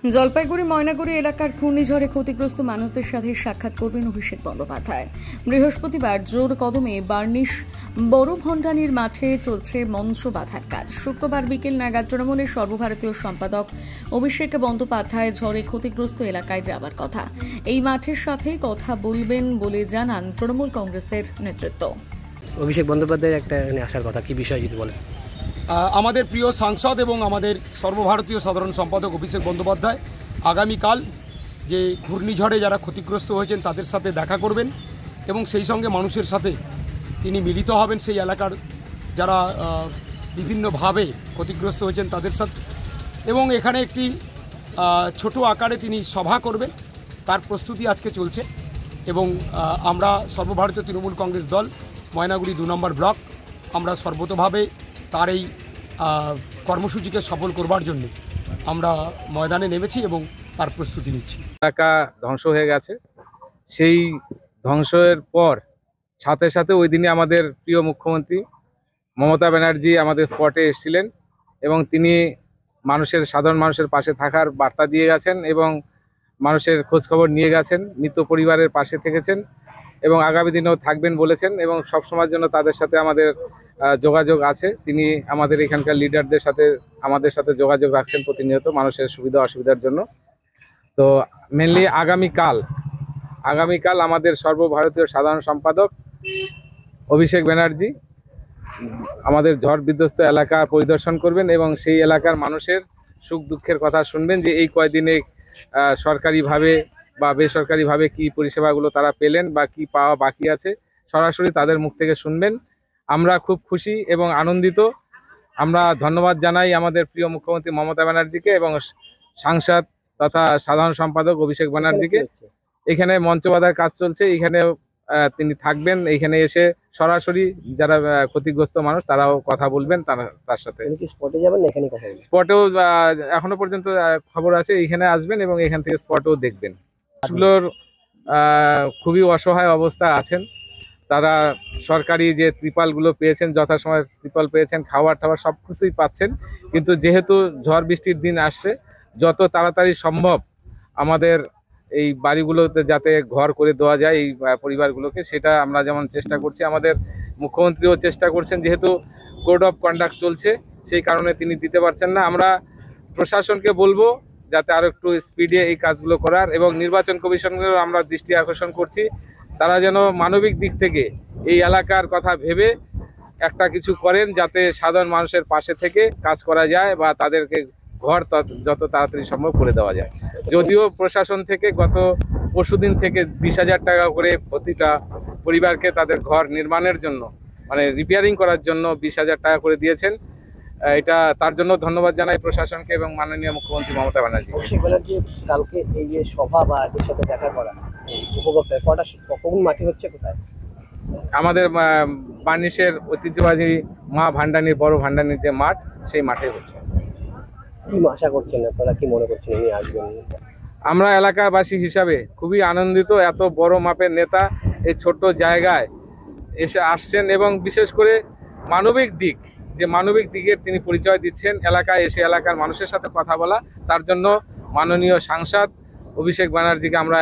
জলপাইগুড়ি ময়নাগুড়ি এলাকার ঘূর্ণিঝড়ে ক্ষতিগ্রস্ত মানুষদের সাথে সাক্ষাৎ করবেন অভিষেক বন্দ্যোপাধ্যায়। বৃহস্পতিবার জোর কদমে বার্নিশ বড় ভণ্ডানির মাঠে চলছে মঞ্চ বাঁধার কাজ। শুক্রবার বিকেল নাগাদ তৃণমূলের সর্বভারতীয় সম্পাদক অভিষেক বন্দ্যোপাধ্যায় ঝড়ে ক্ষতিগ্রস্ত এলাকায় যাবার কথা। এই মাঠের সাথে কথা বলবেন বলে জানান তৃণমূল কংগ্রেসের নেতৃত্ব। অভিষেক বন্দ্যোপাধ্যায়ের একটা আসার কথা, কি বিষয় যদি বলেন। আমাদের প্রিয় সাংসদ এবং আমাদের সর্বভারতীয় সাধারণ সম্পাদক অভিষেক বন্দ্যোপাধ্যায় আগামীকাল যে ঘূর্ণিঝড়ে যারা ক্ষতিগ্রস্ত হয়েছেন তাদের সাথে দেখা করবেন এবং সেই সঙ্গে মানুষের সাথে তিনি মিলিত হবেন, সেই এলাকার যারা বিভিন্নভাবে ক্ষতিগ্রস্ত হয়েছেন তাদের সাথে, এবং এখানে একটি ছোট আকারে তিনি সভা করবেন। তার প্রস্তুতি আজকে চলছে এবং আমরা সর্বভারতীয় তৃণমূল কংগ্রেস দল ময়নাগুড়ি 2 নম্বর ব্লক আমরা সর্বতোভাবে তার এই কর্মসূচিকে সফল করবার জন্য আমরা ময়দানে নেমেছি এবং তার প্রস্তুতি নিচ্ছি। এলাকা ধ্বংস হয়ে গেছে, সেই ধ্বংসের পর সাথে সাথে ওই দিনে আমাদের প্রিয় মুখ্যমন্ত্রী মমতা ব্যানার্জি আমাদের স্পটে এসেছিলেন এবং তিনি সাধারণ মানুষের পাশে থাকার বার্তা দিয়ে গেছেন এবং মানুষের খোঁজখবর নিয়ে গেছেন, মৃত পরিবারের পাশে থেকেছেন এবং আগামী দিনেও থাকবেন বলেছেন এবং সবসময়ের জন্য তাদের সাথে আমাদের যোগাযোগ আছে। তিনি আমাদের এখানকার লিডারদের সাথে আমাদের সাথে যোগাযোগ রাখছেন প্রতিনিয়ত মানুষের সুবিধা অসুবিধার জন্য। তো মেনলি আগামীকাল আমাদের সর্বভারতীয় সাধারণ সম্পাদক অভিষেক ব্যানার্জি আমাদের ঝড় বিধ্বস্ত এলাকা পরিদর্শন করবেন এবং সেই এলাকার মানুষের সুখ দুঃখের কথা শুনবেন, যে এই কয়দিনে সরকারিভাবে বা বেসরকারিভাবে কি পরিষেবাগুলো তারা পেলেন বা কি পাওয়া বাকি আছে, সরাসরি তাদের মুখ থেকে শুনবেন। আমরা খুব খুশি এবং আনন্দিত। আমরা ধন্যবাদ জানাই আমাদের প্রিয় মুখ্যমন্ত্রী মমতা ব্যানার্জিকে এবং সাংসদ তথা সাধারণ সম্পাদক অভিষেক ব্যানার্জিকে। এখানে মঞ্চ বাঁধার কাজ চলছে, এখানে তিনি থাকবেন, এখানে এসে সরাসরি যারা ক্ষতিগ্রস্ত মানুষ তারাও কথা বলবেন তার সাথে। স্পটে যাবেন না এখানে কথা বলবেন? স্পটেও এখনো পর্যন্ত খবর আছে, এখানে আসবেন এবং এখান থেকে স্পটেও দেখবেন। মানুষগুলোর খুবই অসহায় অবস্থা আছেন, তারা সরকারি যে ত্রিপালগুলো পেয়েছেন, যথাসময়ে ত্রিপাল পেয়েছেন, খাবার টাবার সব কিছুই পাচ্ছেন, কিন্তু যেহেতু ঝড় বৃষ্টির দিন আসছে, যত তাড়াতাড়ি সম্ভব আমাদের এই বাড়িগুলোতে যাতে ঘর করে দেওয়া যায় এই পরিবারগুলোকে, সেটা আমরা যেমন চেষ্টা করছি, আমাদের মুখ্যমন্ত্রীও চেষ্টা করছেন, যেহেতু কোড অফ কন্ডাক্ট চলছে সেই কারণে তিনি দিতে পারছেন না। আমরা প্রশাসনকে বলবো যাতে আরো একটু স্পিডে এই কাজগুলো করার, এবং নির্বাচন কমিশনকেও আমরা দৃষ্টি আকর্ষণ করছি তারা যেন মানবিক দিক থেকে এই এলাকার কথা ভেবে একটা কিছু করেন, যাতে সাধারণ মানুষের পাশে থেকে কাজ করা যায় বা তাদেরকে ঘর যত তাড়াতাড়ি সম্ভব করে দেওয়া যায়। যদিও প্রশাসন থেকে গত পরশুদিন থেকে 20,000 টাকা করে প্রতিটা পরিবারকে তাদের ঘর নির্মাণের জন্য, মানে রিপেয়ারিং করার জন্য 20,000 টাকা করে দিয়েছেন। এটা তার জন্য ধন্যবাদ জানাই প্রশাসনকে এবং মাননীয় মুখ্যমন্ত্রী মমতা ব্যানার্জি। কালকে এই যে সভা বা এর সাথে দেখা করা উপভোক্তা কখন মাঠে হচ্ছে, কোথায়? আমাদের বার্নিশের ঐতিহ্যবাহী মা ভান্ডানির বড় ভান্ডানির যে মাঠ, সেই মাঠে হচ্ছে। কি আশা করছেন আপনারা, কি মনে করছেন উনি আসবেন? আমরা এলাকাবাসী হিসাবে খুবই আনন্দিত, এত বড় মাপের নেতা এই ছোট্ট জায়গায় এসে আসছেন এবং বিশেষ করে মানবিক দিকের তিনি পরিচয় দিচ্ছেন, এলাকায় এসে এলাকার মানুষের সাথে কথা বলা। তার জন্য মাননীয় সাংসদ অভিষেক ব্যানার্জিকে আমরা